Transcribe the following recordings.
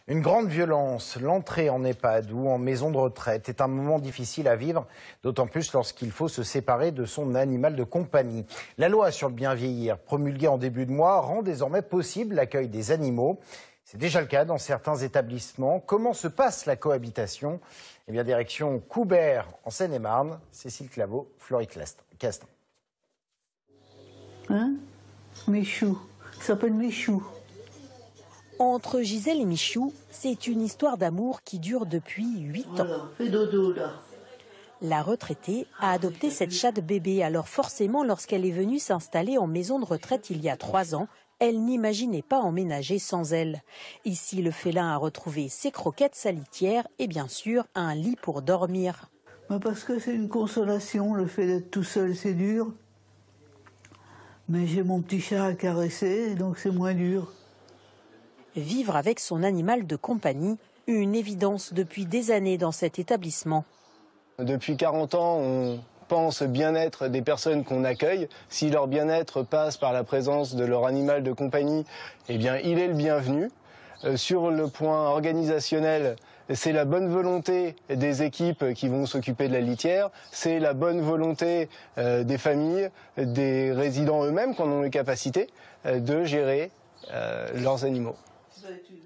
Une grande violence, l'entrée en EHPAD ou en maison de retraite est un moment difficile à vivre, d'autant plus lorsqu'il faut se séparer de son animal de compagnie. La loi sur le bien vieillir, promulguée en début de mois, rend désormais possible l'accueil des animaux. C'est déjà le cas dans certains établissements. Comment se passe la cohabitation? Eh bien, direction Coubert, en Seine-et-Marne. Cécile Claveau, Florie Castin. Hein? Michou, ça s'appelle Michou. Entre Gisèle et Michou, c'est une histoire d'amour qui dure depuis 8 ans. Voilà, fais dodo là. La retraitée a adopté cette chatte bébé, alors forcément, lorsqu'elle est venue s'installer en maison de retraite il y a 3 ans, elle n'imaginait pas emménager sans elle. Ici, le félin a retrouvé ses croquettes, sa litière et bien sûr un lit pour dormir. Parce que c'est une consolation, le fait d'être tout seul c'est dur. Mais j'ai mon petit chat à caresser, donc c'est moins dur. Vivre avec son animal de compagnie, une évidence depuis des années dans cet établissement. Depuis 40 ans, on pense bien-être des personnes qu'on accueille. Si leur bien-être passe par la présence de leur animal de compagnie, eh bien, il est le bienvenu. Sur le point organisationnel, c'est la bonne volonté des équipes qui vont s'occuper de la litière, c'est la bonne volonté des familles, des résidents eux-mêmes qui en ont les capacités de gérer leurs animaux.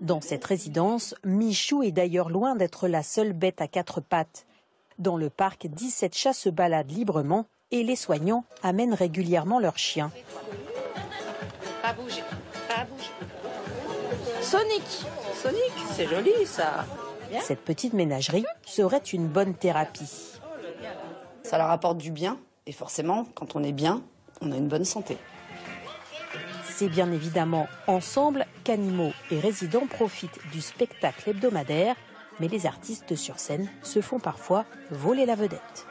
Dans cette résidence, Michou est d'ailleurs loin d'être la seule bête à 4 pattes. Dans le parc, 17 chats se baladent librement et les soignants amènent régulièrement leurs chiens. Pas bouger, pas bouger. Sonic, c'est joli ça. Cette petite ménagerie serait une bonne thérapie. Ça leur apporte du bien et forcément, quand on est bien, on a une bonne santé. C'est bien évidemment ensemble qu'animaux et résidents profitent du spectacle hebdomadaire, mais les artistes sur scène se font parfois voler la vedette.